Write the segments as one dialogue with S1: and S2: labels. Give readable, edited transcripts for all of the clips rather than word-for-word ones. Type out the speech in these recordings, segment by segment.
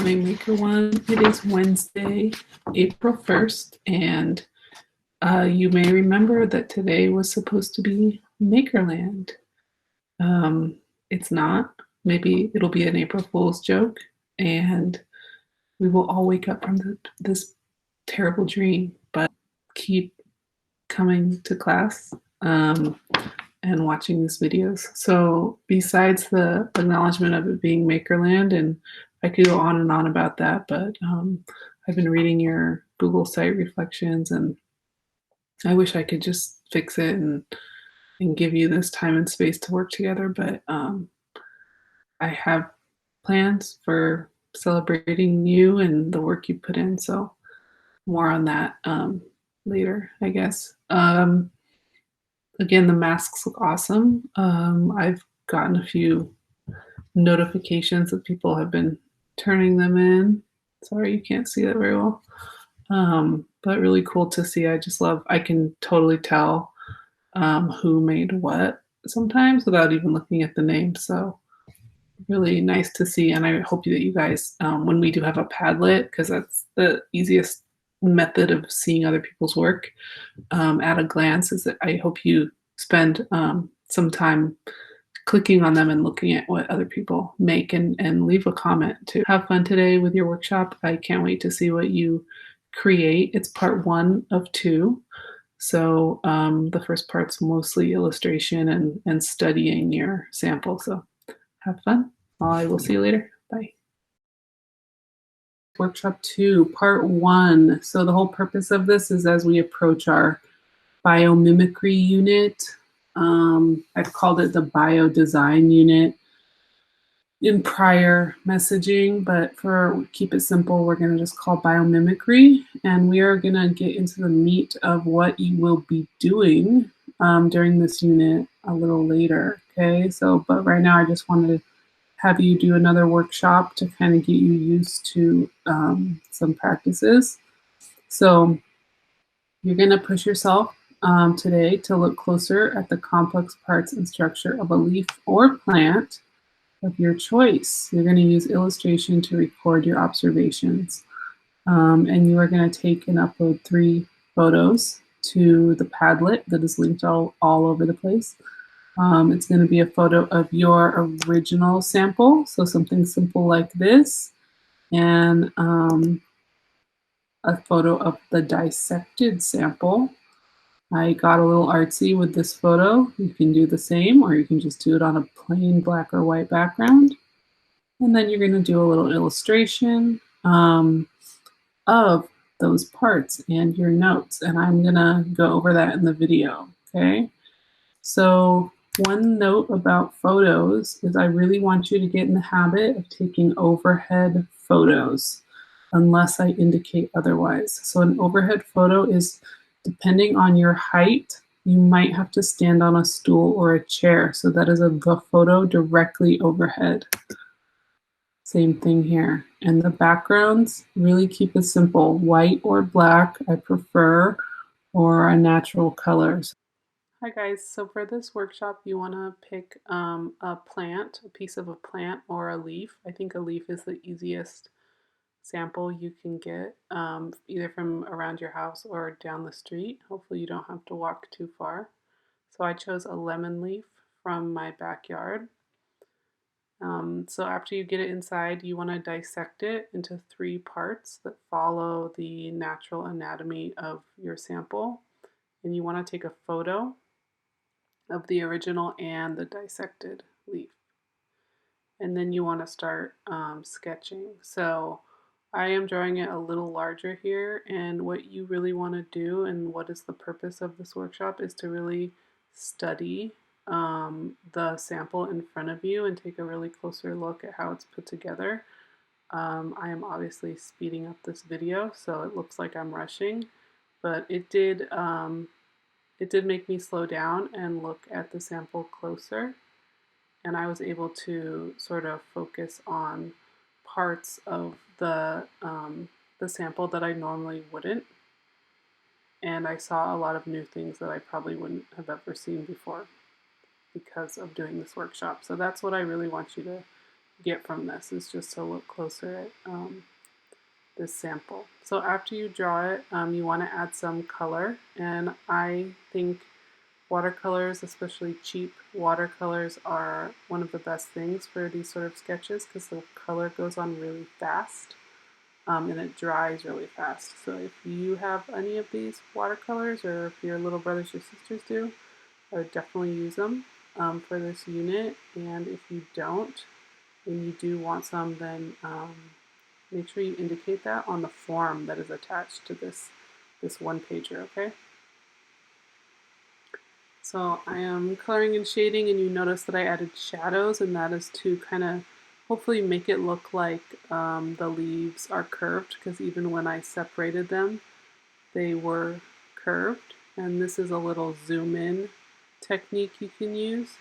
S1: my Maker One. It is Wednesday, April 1st, and you may remember that today was supposed to be Makerland. It's not. Maybe it'll be an April Fool's joke, and we will all wake up from this terrible dream, but keep coming to class and watching these videos. So besides the acknowledgement of it being Makerland, and I could go on and on about that, but I've been reading your Google site reflections, and I wish I could just fix it and give you this time and space to work together, but I have plans for celebrating you and the work you put in, so more on that later, I guess. Again, the masks look awesome. I've gotten a few notifications that people have been turning them in. Sorry, you can't see that very well. But really cool to see. I can totally tell who made what sometimes without even looking at the name. So really nice to see. And I hope that you guys, when we do have a Padlet, because that's the easiest method of seeing other people's work at a glance, is that I hope you spend some time clicking on them and looking at what other people make, and leave a comment too. Have fun today with your workshop. I can't wait to see what you create. It's part 1 of 2. So the first part's mostly illustration and studying your sample. So have fun. I will see you later. Bye. Workshop 2, part 1. So the whole purpose of this is as we approach our biomimicry unit. I've called it the biodesign unit in prior messaging, but for keep it simple, we're going to just call biomimicry, and we are going to get into the meat of what you will be doing during this unit a little later. Okay, so but right now I just wanted to have you do another workshop to kind of get you used to some practices. So you're going to push yourself today to look closer at the complex parts and structure of a leaf or plant of your choice. You're going to use illustration to record your observations. And you are going to take and upload 3 photos to the Padlet that is linked all over the place. It's going to be a photo of your original sample, so something simple like this, and a photo of the dissected sample. I got a little artsy with this photo. You can do the same, or you can just do it on a plain black or white background. And then you're going to do a little illustration of those parts and your notes. And I'm going to go over that in the video, okay? So one note about photos is I really want you to get in the habit of taking overhead photos, unless I indicate otherwise. So an overhead photo is, depending on your height, you might have to stand on a stool or a chair. So that is a photo directly overhead. Same thing here. And the backgrounds, really keep it simple. White or black, I prefer, or a natural colors. Hi guys, so for this workshop you want to pick a plant, a piece of a plant or a leaf. I think a leaf is the easiest sample you can get, either from around your house or down the street. Hopefully you don't have to walk too far. So I chose a lemon leaf from my backyard. So after you get it inside, you want to dissect it into 3 parts that follow the natural anatomy of your sample. And you want to take a photo of the original and the dissected leaf. And then you want to start sketching. So I am drawing it a little larger here, and what you really want to do, and what is the purpose of this workshop, is to really study the sample in front of you and take a really closer look at how it's put together. I am obviously speeding up this video, so it looks like I'm rushing, but it did make me slow down and look at the sample closer, and I was able to sort of focus on parts of the sample that I normally wouldn't, and I saw a lot of new things that I probably wouldn't have ever seen before because of doing this workshop. So that's what I really want you to get from this is just to look closer at this sample. So after you draw it, you want to add some color, and I think watercolors, especially cheap watercolors, are one of the best things for these sort of sketches because the color goes on really fast and it dries really fast. So if you have any of these watercolors, or if your little brothers or sisters do, I would definitely use them for this unit. And if you don't, and you do want some, then make sure you indicate that on the form that is attached to this one pager, okay? So I am coloring and shading, and you notice that I added shadows, and that is to kind of hopefully make it look like the leaves are curved, because even when I separated them, they were curved. And this is a little zoom in technique you can use.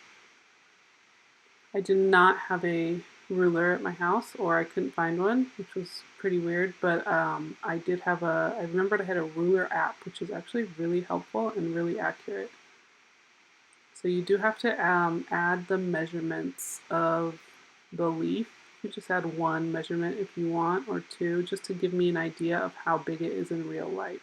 S1: I did not have a ruler at my house, or I couldn't find one, which was pretty weird, but I did have I remembered I had a ruler app, which is actually really helpful and really accurate. So you do have to add the measurements of the leaf. You just add one measurement if you want, or two, just to give me an idea of how big it is in real life.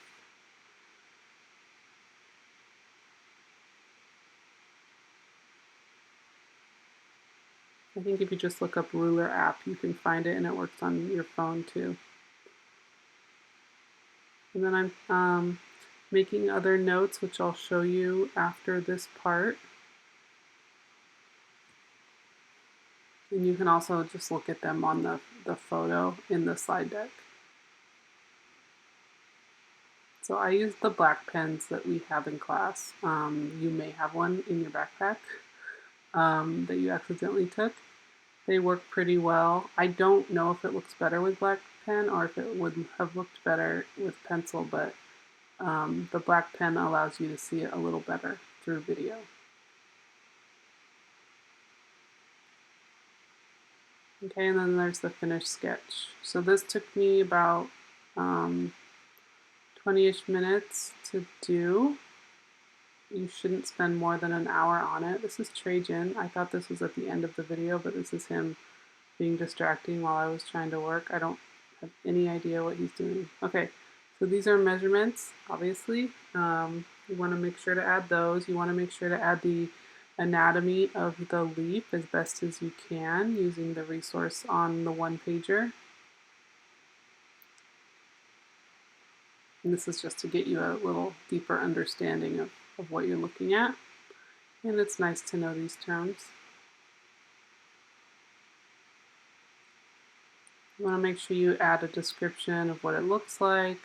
S1: I think if you just look up ruler app, you can find it, and it works on your phone too. And then I'm making other notes, which I'll show you after this part. And you can also just look at them on the photo in the slide deck. So I use the black pens that we have in class. You may have one in your backpack that you accidentally took. They work pretty well. I don't know if it looks better with black pen or if it would have looked better with pencil, but the black pen allows you to see it a little better through video. Okay, and then there's the finished sketch. So this took me about 20-ish minutes to do. You shouldn't spend more than an hour on it. This is Trajan. I thought this was at the end of the video, but this is him being distracting while I was trying to work. I don't have any idea what he's doing. Okay, so these are measurements, obviously. You want to make sure to add those. You want to make sure to add the anatomy of the leaf as best as you can using the resource on the one pager. And this is just to get you a little deeper understanding of what you're looking at. And it's nice to know these terms. You want to make sure you add a description of what it looks like,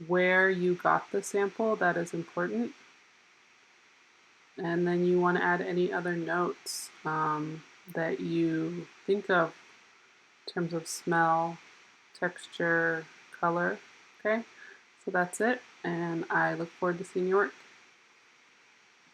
S1: where you got the sample, that is important. And then you want to add any other notes that you think of in terms of smell, texture, color. Okay, so that's it, and I look forward to seeing your work.